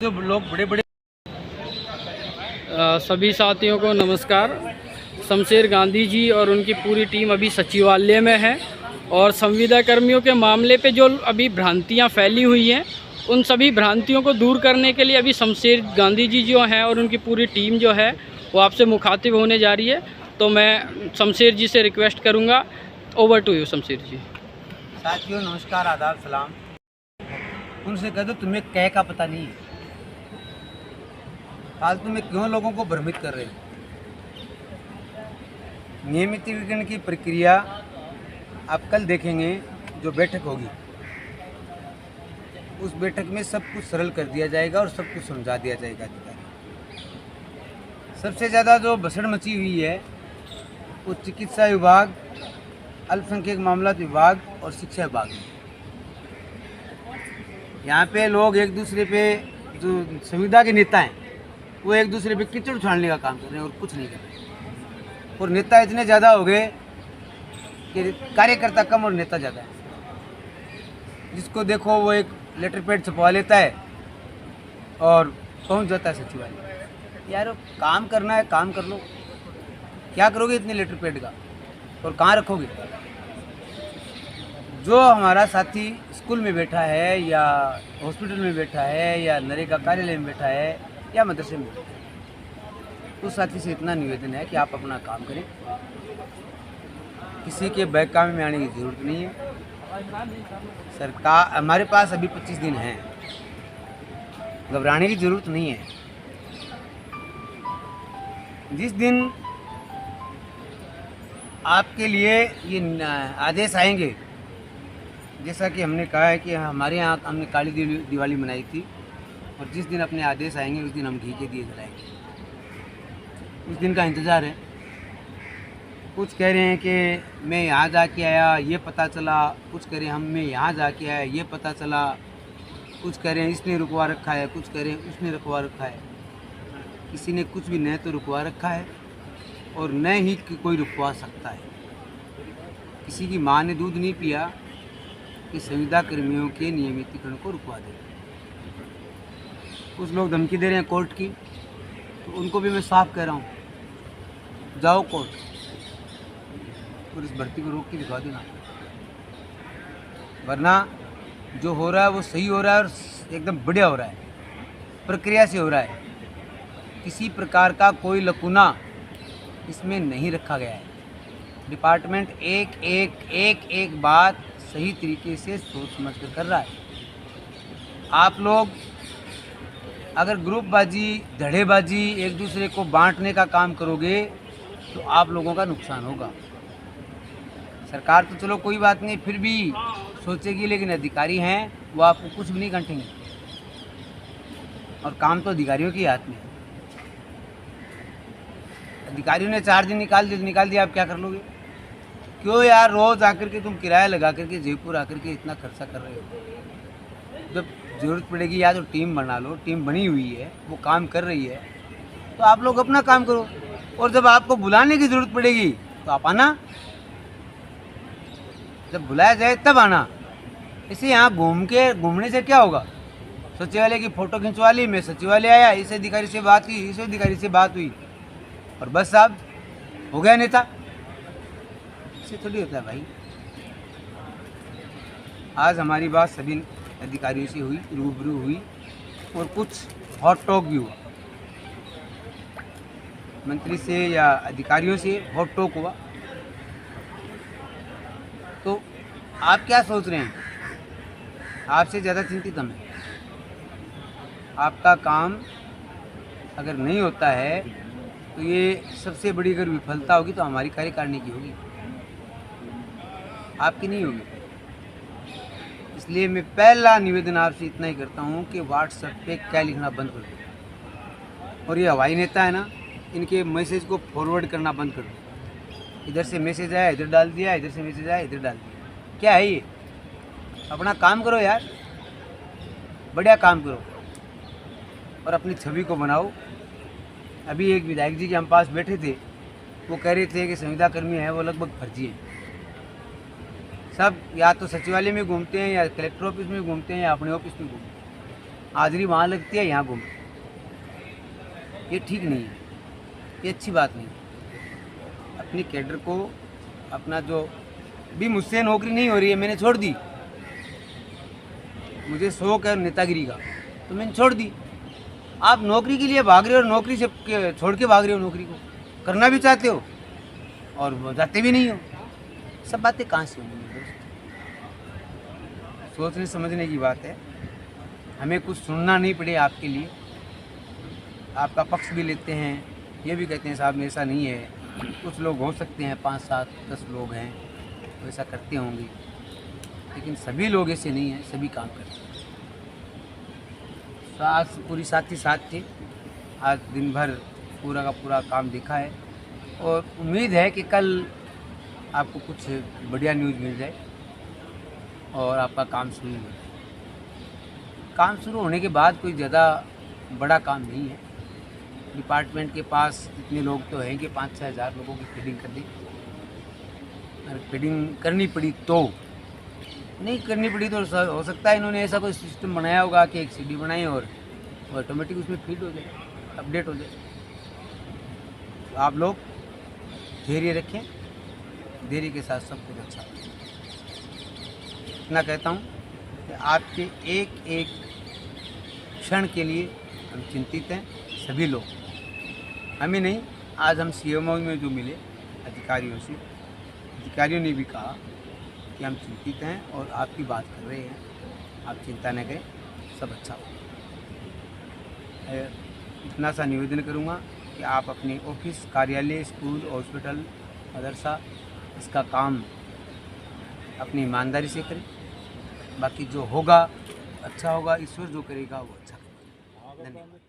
जो लोग बड़े बड़े सभी साथियों को नमस्कार। शमशेर गांधी जी और उनकी पूरी टीम अभी सचिवालय में है और संविदा कर्मियों के मामले पे जो अभी भ्रांतियां फैली हुई हैं उन सभी भ्रांतियों को दूर करने के लिए अभी शमशेर गांधी जी जो हैं और उनकी पूरी टीम जो है वो आपसे मुखातिब होने जा रही है। तो मैं शमशेर जी से रिक्वेस्ट करूंगा, ओवर टू यू शमशेर जी। साथियों नमस्कार, आदाब, सलाम। उनसे कह दो तुम्हें कह का पता नहीं है, फालतू में क्यों लोगों को भ्रमित कर रहे हो। नियमितीकरण की प्रक्रिया आप कल देखेंगे, जो बैठक होगी उस बैठक में सब कुछ सरल कर दिया जाएगा और सब कुछ समझा दिया जाएगा। सबसे ज़्यादा जो भसड़ मची हुई है वो चिकित्सा विभाग, अल्पसंख्यक मामलात विभाग और शिक्षा विभाग में। यहाँ पे लोग एक दूसरे पे, जो संविदा के नेता हैं वो एक दूसरे पे कीचड़ उछालने का काम कर रहे हैं और कुछ नहीं कर रहे। और नेता इतने ज़्यादा हो गए कि कार्यकर्ता कम और नेता ज़्यादा है। जिसको देखो वो एक लेटर पैड छपवा लेता है और पहुंच जाता है सचिवालय। यार काम करना है, काम कर लो। क्या करोगे इतने लेटर पैड का और कहाँ रखोगे? जो हमारा साथी स्कूल में बैठा है या हॉस्पिटल में बैठा है या नरेगा कार्यालय में बैठा है या मदरसे में, उस साथी से इतना निवेदन है कि आप अपना काम करें। किसी के बहकावे में आने की ज़रूरत नहीं है। सरकार, हमारे पास अभी 25 दिन हैं, घबराने की ज़रूरत नहीं है। जिस दिन आपके लिए ये आदेश आएंगे, जैसा कि हमने कहा है कि हमारे यहाँ हमने काली दिवाली मनाई थी, और जिस दिन अपने आदेश आएंगे उस दिन हम घी के दिए जलाएंगे। उस दिन का इंतज़ार है। कुछ कह रहे हैं कि मैं यहाँ जाके आया ये पता चला, कुछ कह रहे हैं हम मैं यहाँ जाके आया ये पता चला, कुछ कह रहे हैं इसने रुकवा रखा है, कुछ कह रहे हैं उसने रुकवा रखा है। किसी ने कुछ भी न तो रुकवा रखा है और न ही कोई रुकवा सकता है। किसी की माँ ने दूध नहीं पिया कि संविदा कर्मियों के नियमितीकरण को रुकवा दे। कुछ लोग धमकी दे रहे हैं कोर्ट की, तो उनको भी मैं साफ कह रहा हूँ, जाओ कोर्ट और इस भर्ती को रोक के दिखा देना। वरना जो हो रहा है वो सही हो रहा है और एकदम बढ़िया हो रहा है, प्रक्रिया से हो रहा है। किसी प्रकार का कोई लकूना इसमें नहीं रखा गया है। डिपार्टमेंट एक बात सही तरीके से सोच समझ कर रहा है। आप लोग अगर ग्रुपबाजी, धड़ेबाजी, एक दूसरे को बांटने का काम करोगे तो आप लोगों का नुकसान होगा। सरकार तो चलो कोई बात नहीं, फिर भी सोचेगी, लेकिन अधिकारी हैं वो आपको कुछ भी नहीं गंटेंगे और काम तो अधिकारियों के हाथ में है। अधिकारियों ने 4 दिन निकाल दिया, आप क्या कर लोगे? क्यों यार रोज़ आकर के तुम किराया लगा करके जयपुर आकर के इतना खर्चा कर रहे हो? जब ज़रूरत पड़ेगी या तो टीम बना लो, टीम बनी हुई है, वो काम कर रही है, तो आप लोग अपना काम करो। और जब आपको बुलाने की ज़रूरत पड़ेगी तो आप आना, जब बुलाया जाए तब आना। इसे यहाँ घूमने से क्या होगा? सचिवालय की फ़ोटो खिंचवा ली, मैं सचिवालय आया, इस अधिकारी से बात हुई, इस अधिकारी से बात हुई और बस साहब हो गया नेता। इससे थोड़ी होता है भाई। आज हमारी बात सभी अधिकारियों से हुई, रूबरू हुई और कुछ हॉट टॉक भी हुआ। मंत्री से या अधिकारियों से हॉट टॉक हुआ। तो आप क्या सोच रहे हैं? आपसे ज़्यादा चिंतित हम हैं। आपका काम अगर नहीं होता है तो ये सबसे बड़ी अगर विफलता होगी तो हमारी कार्यकारिणी की होगी, आपकी नहीं होगी। इसलिए मैं पहला निवेदन आपसे इतना ही करता हूँ कि व्हाट्सएप पे क्या लिखना बंद कर दो। और ये हवाई नेता है ना, इनके मैसेज को फॉरवर्ड करना बंद कर दो। इधर से मैसेज आया इधर डाल दिया, इधर से मैसेज आया इधर डाल दिया। क्या है ये? अपना काम करो यार, बढ़िया काम करो और अपनी छवि को बनाओ। अभी एक विधायक जी के हम पास बैठे थे, वो कह रहे थे कि संविदा कर्मी है वो लगभग फर्जी हैं। सब या तो सचिवालय में घूमते हैं या कलेक्टर ऑफिस में घूमते हैं या अपने ऑफिस में घूमते हैं। हाजिरी वहाँ लगती है, यहाँ घूम। ये ठीक नहीं है, ये अच्छी बात नहीं है। अपनी कैडर को अपना जो भी, मुझसे नौकरी नहीं हो रही है, मैंने छोड़ दी। मुझे शौक है नेतागिरी का, तो मैंने छोड़ दी। आप नौकरी के लिए भाग रहे हो और नौकरी से छोड़ के भाग रहे हो, नौकरी को करना भी चाहते हो और जाते भी नहीं हो। सब बातें कहाँ से होंगी दोस्त? सोचने समझने की बात है। हमें कुछ सुनना नहीं पड़े आपके लिए, आपका पक्ष भी लेते हैं, ये भी कहते हैं साहब ऐसा नहीं है। कुछ लोग हो सकते हैं 5, 7, 10 लोग हैं तो ऐसा करते होंगे, लेकिन सभी लोग ऐसे नहीं हैं, सभी काम करते हैं। आज पूरी साथी साथ थे, आज दिन भर पूरा का पूरा काम देखा है और उम्मीद है कि कल आपको कुछ बढ़िया न्यूज़ मिल जाए और आपका काम शुरू हो जाए। काम शुरू होने के बाद कोई ज़्यादा बड़ा काम नहीं है। डिपार्टमेंट के पास इतने लोग तो हैं कि 5-6 हज़ार लोगों की फीडिंग कर दी। अगर फीडिंग करनी पड़ी तो, नहीं करनी पड़ी तो हो सकता है इन्होंने ऐसा कोई सिस्टम बनाया होगा कि एक सीडी बनाई और ऑटोमेटिक उसमें फीड हो जाए, अपडेट हो जाए। तो आप लोग धैर्य रखें, धैर्य के साथ सब कुछ अच्छा होगा। इतना कहता हूँ कि आपके एक एक क्षण के लिए हम चिंतित हैं, सभी लोग। हमें नहीं, आज हम सीएमओ में जो मिले अधिकारियों से, अधिकारियों ने भी कहा कि हम चिंतित हैं और आपकी बात कर रहे हैं, आप चिंता न करें, सब अच्छा होगा। इतना सा निवेदन करूँगा कि आप अपने ऑफिस, कार्यालय, स्कूल, हॉस्पिटल, मदरसा, इसका काम अपनी ईमानदारी से करें। बाकी जो होगा अच्छा होगा, ईश्वर जो करेगा वो अच्छा करेगा। धन्यवाद।